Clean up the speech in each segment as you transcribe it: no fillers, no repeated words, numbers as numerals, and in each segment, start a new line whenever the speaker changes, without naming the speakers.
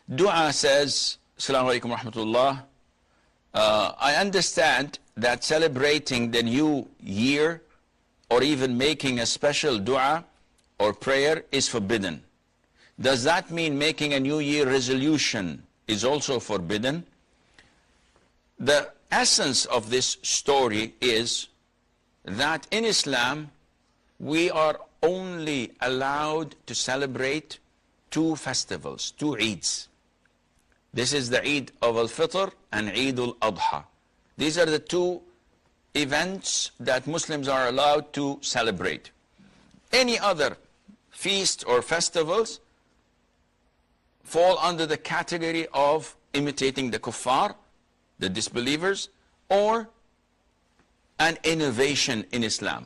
Dua says, Assalamu alaikum rahmatullah. I understand that celebrating the new year or even making a special dua or prayer is forbidden. Does that mean making a new year resolution is also forbidden? The essence of this story is that in Islam, we are only allowed to celebrate two festivals, two Eids. This is the Eid of al-Fitr and Eid al-Adha. These are the two events that Muslims are allowed to celebrate. Any other feast or festivals fall under the category of imitating the kuffar, the disbelievers, or an innovation in Islam.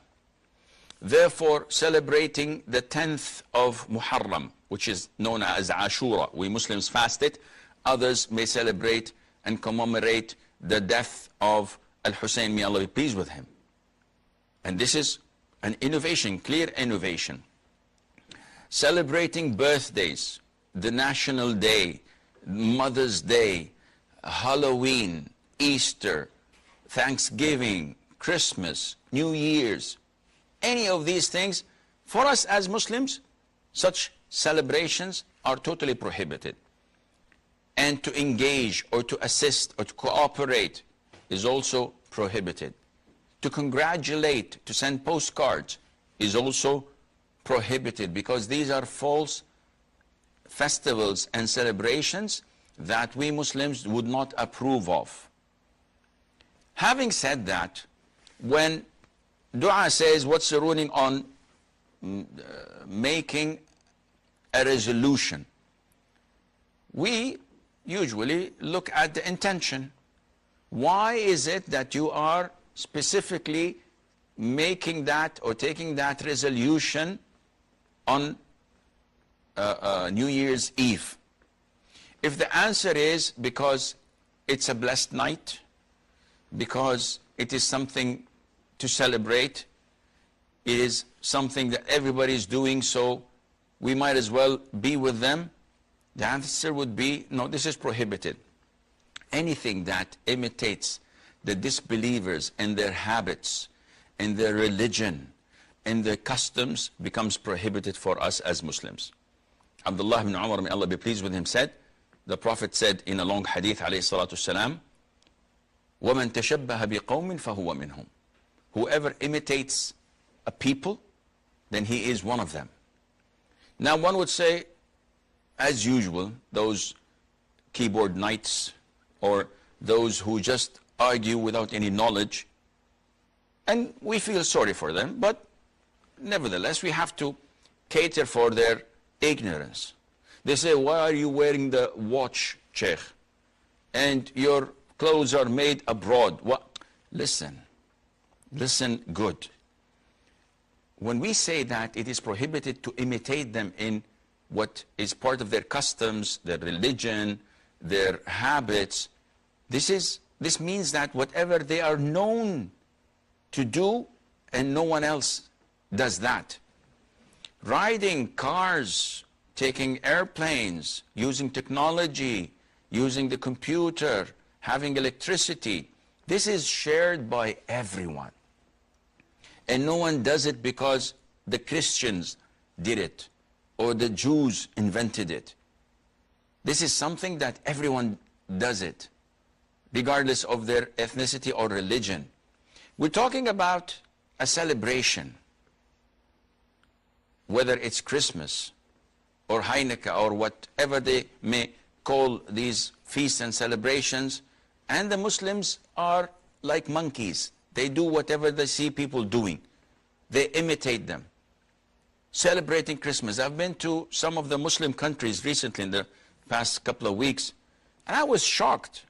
Therefore, celebrating the 10th of Muharram, which is known as Ashura, we Muslims fast it. Others may celebrate and commemorate the death of Al-Hussein, may Allah be pleased with him. And this is an innovation, clear innovation. Celebrating birthdays, the National Day, Mother's Day, Halloween, Easter, Thanksgiving, Christmas, New Year's, any of these things, for us as Muslims, such celebrations are totally prohibited. And to engage or to assist or to cooperate is also prohibited. To congratulate, to send postcards is also prohibited, because these are false festivals and celebrations that we Muslims would not approve of. Having said that, when dua says, what's the ruling on making a resolution, we usually look at the intention. Why is it that you are specifically making that or taking that resolution on New Year's Eve? If the answer is because it's a blessed night, because it is something to celebrate, it is something that everybody is doing, so we might as well be with them, the answer would be, no, this is prohibited. Anything that imitates the disbelievers and their habits and their religion and their customs becomes prohibited for us as Muslims. Abdullah ibn Umar, may Allah be pleased with him, said, the Prophet said in a long hadith, alayhi salatu salam, وَمَنْ تَشَبَّهَ بِقَوْمٍ فَهُوَ مِنْهُمْ. Whoever imitates a people, then he is one of them. Now one would say, as usual, those keyboard knights or those who just argue without any knowledge, and we feel sorry for them, but nevertheless we have to cater for their ignorance. They say, why are you wearing the watch, Sheikh? And your clothes are made abroad. What? Listen good. When we say that it is prohibited to imitate them in what is part of their customs, their religion, their habits, this means that whatever they are known to do and no one else does that. Riding cars, taking airplanes, using technology, using the computer, having electricity, this is shared by everyone. And no one does it because the Christians did it or the Jews invented it. This is something that everyone does it, regardless of their ethnicity or religion. We're talking about a celebration, whether it's Christmas or Hanukkah or whatever they may call these feasts and celebrations, and the Muslims are like monkeys. They do whatever they see people doing. They imitate them. Celebrating Christmas. I've been to some of the Muslim countries recently in the past couple of weeks, and I was shocked.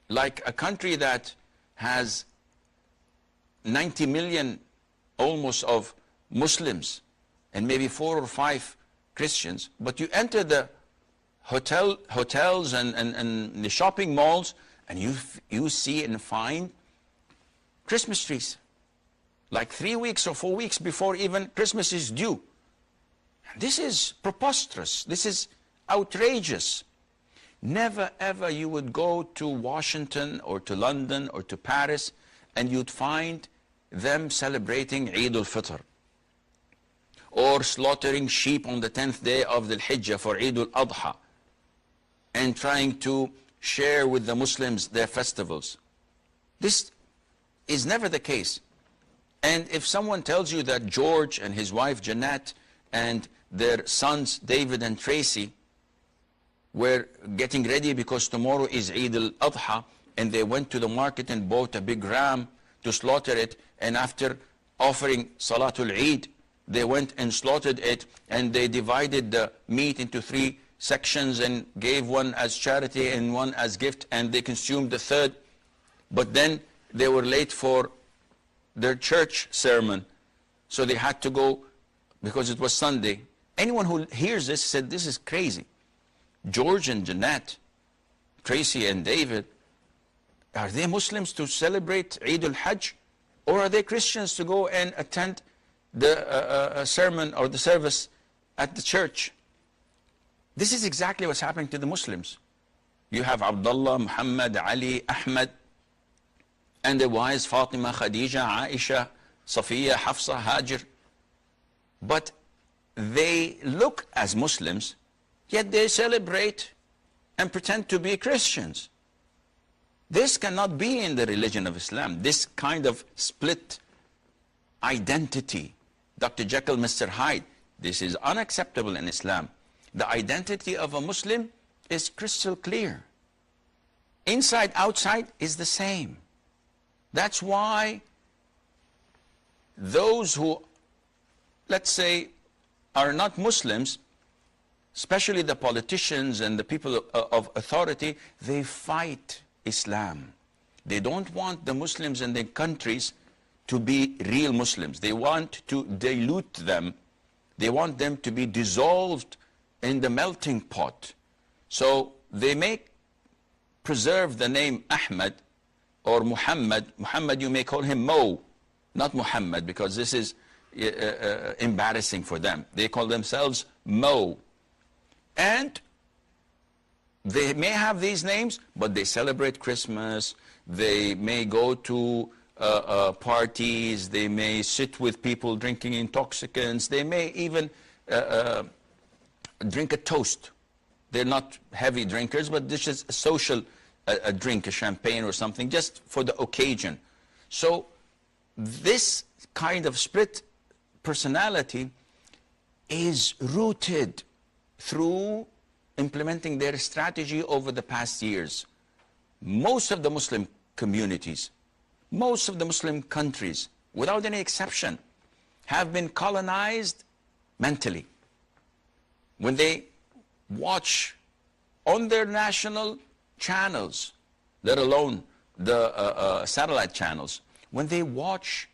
Like a country that has 90 million almost of Muslims and maybe 4 or 5 Christians, but you enter the hotels and the shopping malls, and you see and find Christmas trees, like 3 weeks or 4 weeks before even Christmas is due. And this is preposterous. This is outrageous. Never ever you would go to Washington or to London or to Paris and you'd find them celebrating Eid al-Fitr or slaughtering sheep on the 10th day of the Hijjah for Eid al-Adha and trying to share with the Muslims their festivals. This is never the case. And if someone tells you that George and his wife Jeanette and their sons David and Tracy were getting ready because tomorrow is Eid al-Adha, and they went to the market and bought a big ram to slaughter it, and after offering Salatul Eid, they went and slaughtered it, and they divided the meat into 3 sections and gave one as charity and one as gift, and they consumed the third. But then they were late for their church sermon, so they had to go because it was Sunday. Anyone who hears this said, this is crazy. George and Jeanette, Tracy and David, are they Muslims to celebrate Eid al-Hajj? Or are they Christians to go and attend the sermon or the service at the church? This is exactly what's happening to the Muslims. You have Abdullah, Muhammad, Ali, Ahmad, and their wives Fatima, Khadija, Aisha, Safiya, Hafsa, Hajar. But they look as Muslims, yet they celebrate and pretend to be Christians. This cannot be in the religion of Islam. This kind of split identity, Dr. Jekyll, Mr. Hyde, this is unacceptable in Islam. The identity of a Muslim is crystal clear. Inside, outside is the same. That's why those who, let's say, are not Muslims, especially the politicians and the people of authority, they fight Islam. They don't want the Muslims in their countries to be real Muslims. They want to dilute them. They want them to be dissolved in the melting pot. So they may preserve the name Ahmad or Muhammad. Muhammad, you may call him Mo, not Muhammad, because this is embarrassing for them. They call themselves Mo. And they may have these names, but they celebrate Christmas. They may go to parties. They may sit with people drinking intoxicants. They may even drink a toast. They're not heavy drinkers, but this is a social drink, a champagne or something, just for the occasion. So this kind of split personality is rooted through implementing their strategy over the past years. Most of the Muslim communities, most of the Muslim countries, without any exception, have been colonized mentally. When they watch on their national channels, let alone the satellite channels, when they watch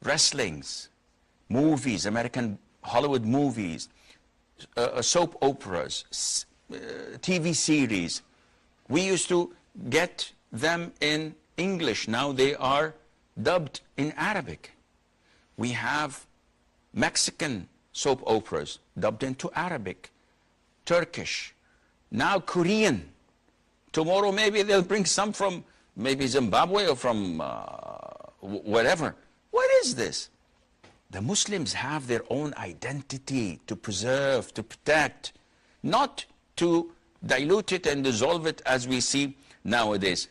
wrestlings, movies, American Hollywood movies, soap operas, TV series, we used to get them in English. Now they are dubbed in Arabic. We have Mexican soap operas dubbed into Arabic, Turkish, now Korean. Tomorrow maybe they'll bring some from maybe Zimbabwe or from wherever. What is this? The Muslims have their own identity to preserve, to protect, not to dilute it and dissolve it as we see nowadays.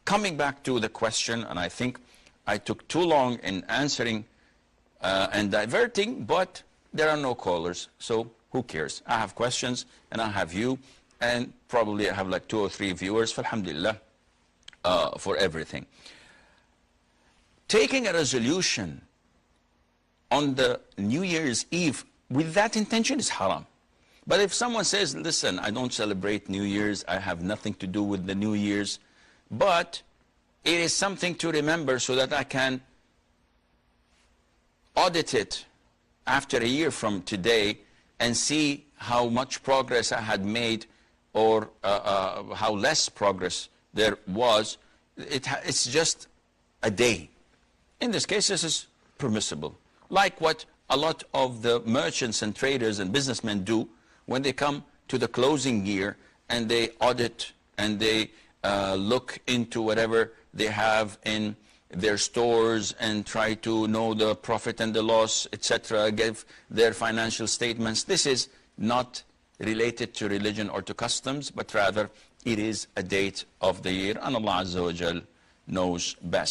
Coming back to the question, and I think I took too long in answering and diverting, but there are no callers, so who cares? I have questions, and I have you, and probably I have like 2 or 3 viewers, alhamdulillah, for everything. Taking a resolution on the New Year's Eve with that intention is haram. But if someone says, listen, I don't celebrate New Year's, I have nothing to do with the New Year's, but it is something to remember so that I can audit it after a year from today and see how much progress I had made or how less progress there was. It's just a day. In this case, this is permissible. Like what a lot of the merchants and traders and businessmen do when they come to the closing year and they audit and they look into whatever they have in their stores and try to know the profit and the loss, etc., give their financial statements. This is not related to religion or to customs, but rather it is a date of the year, and Allah Azza wa Jal knows best.